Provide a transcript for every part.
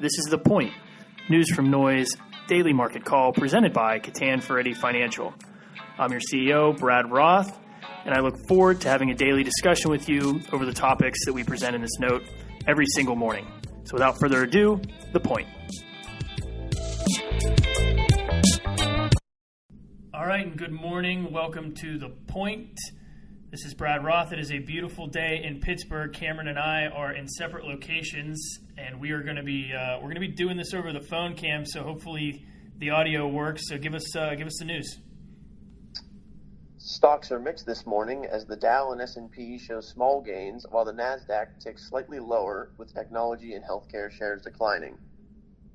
This is The Point, news from noise, daily market call presented by Kattan Ferretti Financial. I'm your CEO, Brad Roth, and I look forward to having a daily discussion with you over the topics that we present in this note every single morning. So without further ado, The Point. All right, and good morning. Welcome to The Point. This is Brad Roth. It is a beautiful day in Pittsburgh. Cameron and I are in separate locations, and we are going to be doing this over the phone, Cam. So hopefully the audio works. So give us the news. Stocks are mixed this morning as the Dow and S&P show small gains, while the Nasdaq ticks slightly lower, with technology and healthcare shares declining.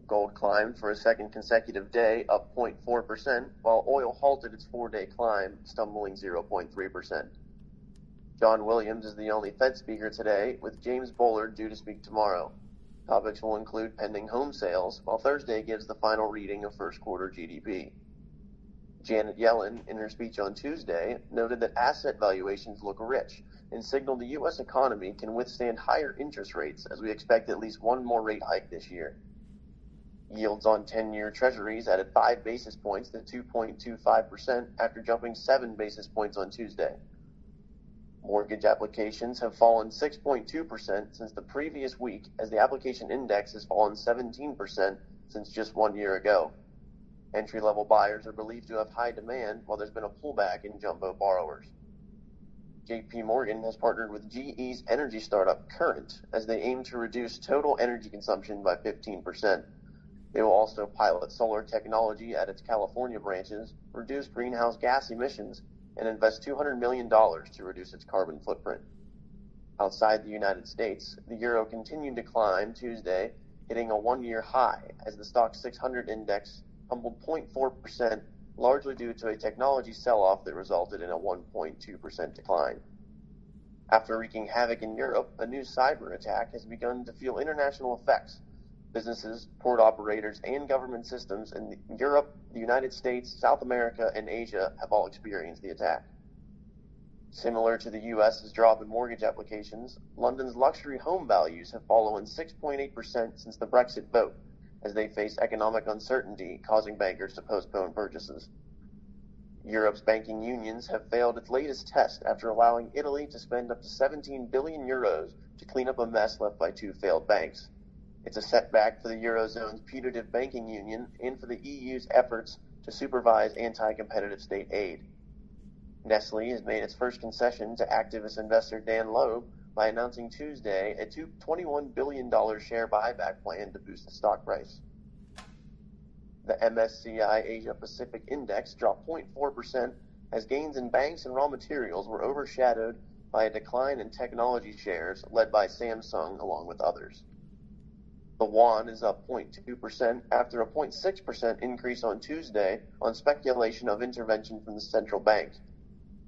Gold climbed for a second consecutive day, up 0.4%, while oil halted its four-day climb, stumbling 0.3%. John Williams is the only Fed speaker today, with James Bullard due to speak tomorrow. Topics will include pending home sales, while Thursday gives the final reading of first quarter GDP. Janet Yellen, in her speech on Tuesday, noted that asset valuations look rich and signaled the U.S. economy can withstand higher interest rates as we expect at least one more rate hike this year. Yields on 10-year treasuries added 5 basis points to 2.25% after jumping 7 basis points on Tuesday. Mortgage applications have fallen 6.2% since the previous week, as the application index has fallen 17% since just 1 year ago. Entry-level buyers are believed to have high demand, while there's been a pullback in jumbo borrowers. JP Morgan has partnered with GE's energy startup Current as they aim to reduce total energy consumption by 15%. They will also pilot solar technology at its California branches, reduce greenhouse gas emissions, and invest $200 million to reduce its carbon footprint. Outside the United States, the euro continued to climb Tuesday, hitting a one-year high as the stock 600 index tumbled 0.4%, largely due to a technology sell-off that resulted in a 1.2% decline. After wreaking havoc in Europe, a new cyber attack has begun to feel international effects. Businesses, port operators, and government systems in Europe, the United States, South America, and Asia have all experienced the attack. Similar to the U.S.'s drop in mortgage applications, London's luxury home values have fallen 6.8% since the Brexit vote, as they face economic uncertainty, causing bankers to postpone purchases. Europe's banking unions have failed its latest test after allowing Italy to spend up to 17 billion euros to clean up a mess left by two failed banks. It's a setback for the Eurozone's putative banking union and for the EU's efforts to supervise anti-competitive state aid. Nestle has made its first concession to activist investor Dan Loeb by announcing Tuesday a $21 billion share buyback plan to boost the stock price. The MSCI Asia Pacific Index dropped 0.4% as gains in banks and raw materials were overshadowed by a decline in technology shares led by Samsung along with others. The yuan is up 0.2% after a 0.6% increase on Tuesday on speculation of intervention from the central bank.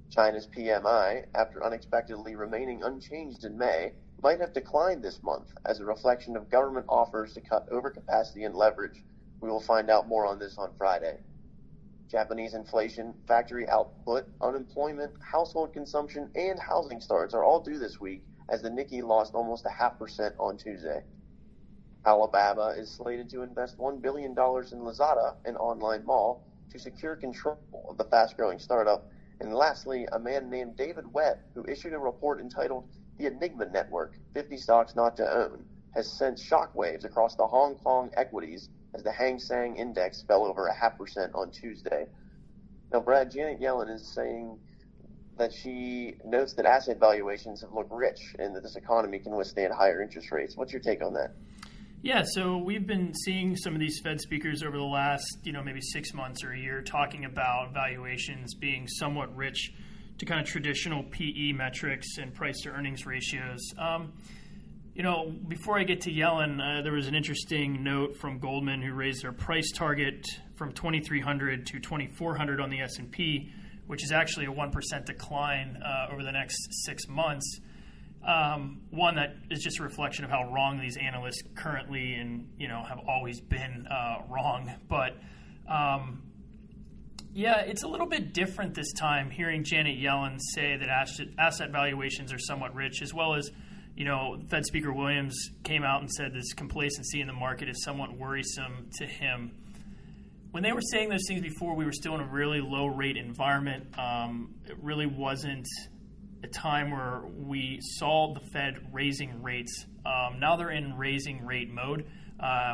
China's PMI, after unexpectedly remaining unchanged in May, might have declined this month as a reflection of government offers to cut overcapacity and leverage. We will find out more on this on Friday. Japanese inflation, factory output, unemployment, household consumption, and housing starts are all due this week as the Nikkei lost almost 0.5% on Tuesday. Alabama is slated to invest $1 billion in Lazada, an online mall, to secure control of the fast-growing startup. And lastly, a man named David Webb, who issued a report entitled The Enigma Network, 50 Stocks Not to Own, has sent shockwaves across the Hong Kong equities as the Hang Seng Index fell over 0.5% on Tuesday. Now, Brad, Janet Yellen is saying that she notes that asset valuations have looked rich and that this economy can withstand higher interest rates. What's your take on that? Yeah, so we've been seeing some of these Fed speakers over the last, maybe 6 months or a year talking about valuations being somewhat rich to kind of traditional PE metrics and price to earnings ratios. Before I get to Yellen, there was an interesting note from Goldman who raised their price target from 2,300 to 2,400 on the S&P, which is actually a 1% decline over the next 6 months. One that is just a reflection of how wrong these analysts currently and have always been wrong. But it's a little bit different this time. Hearing Janet Yellen say that asset valuations are somewhat rich, as well as Fed Speaker Williams came out and said this complacency in the market is somewhat worrisome to him. When they were saying those things before, we were still in a really low rate environment. It really wasn't a time where we saw the Fed raising rates. Now they're in raising rate mode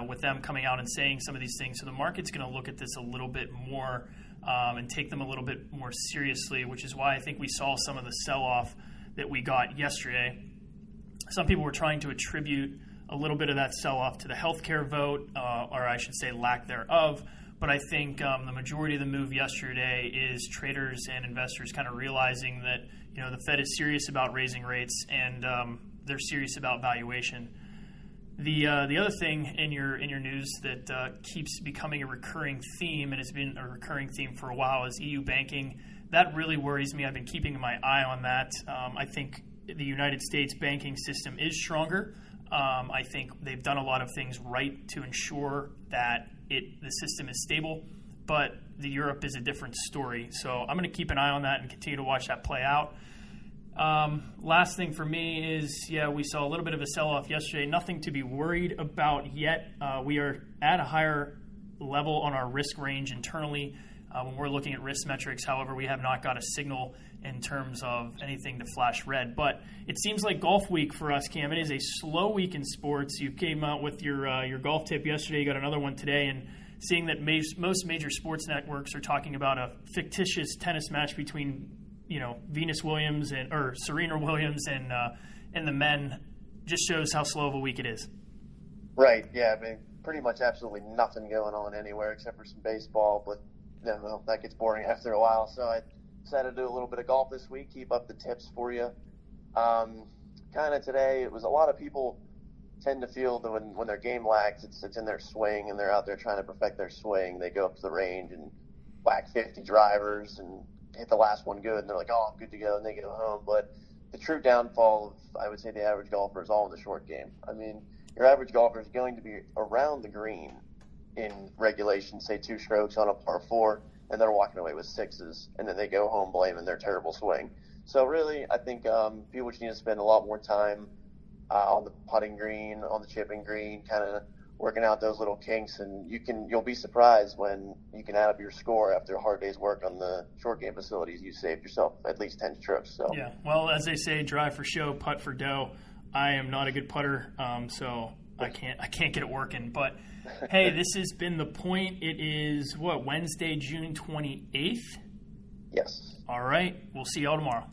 with them coming out and saying some of these things. So the market's going to look at this a little bit more and take them a little bit more seriously, which is why I think we saw some of the sell-off that we got yesterday. Some people were trying to attribute a little bit of that sell-off to the healthcare vote, or I should say lack thereof. But I think the majority of the move yesterday is traders and investors kind of realizing that the Fed is serious about raising rates and they're serious about valuation. The other thing in your news that keeps becoming a recurring theme, and has been a recurring theme for a while, is EU banking. That really worries me. I've been keeping my eye on that. I think the United States banking system is stronger. I think they've done a lot of things right to ensure that the system is stable, but the Europe is a different story. So I'm going to keep an eye on that and continue to watch that play out. Last thing for me is, we saw a little bit of a sell-off yesterday. Nothing to be worried about yet. We are at a higher level on our risk range internally when we're looking at risk metrics. However, we have not got a signal in terms of anything to flash red. But it seems like golf week for us, Cam. It is a slow week in sports. You came out with your golf tip yesterday. You got another one today. And seeing that most major sports networks are talking about a fictitious tennis match between Venus Williams or Serena Williams and the men just shows how slow of a week it is. Right. Yeah. I mean, pretty much absolutely nothing going on anywhere except for some baseball, but that gets boring after a while. So I decided to do a little bit of golf this week, keep up the tips for you. Kind of today, it was a lot of people tend to feel that when their game lags, it's in their swing and they're out there trying to perfect their swing. They go up to the range and whack 50 drivers and hit the last one good, and they're like, oh, I'm good to go, and they go home. But the true downfall of, I would say, the average golfer is all in the short game. I mean, your average golfer is going to be around the green in regulation, say 2 strokes on a par 4, and they're walking away with 6s, and then they go home blaming their terrible swing. So really, I think people just need to spend a lot more time on the putting green, on the chipping green, kind of working out those little kinks, and you'll be surprised when you can add up your score after a hard day's work on the short game facilities. You saved yourself at least 10 strokes. So yeah, well, as they say, drive for show, putt for dough. I am not a good putter, so I can't get it working. But hey, this has been The Point. It is Wednesday, June 28th. Yes. All right, we'll see y'all tomorrow.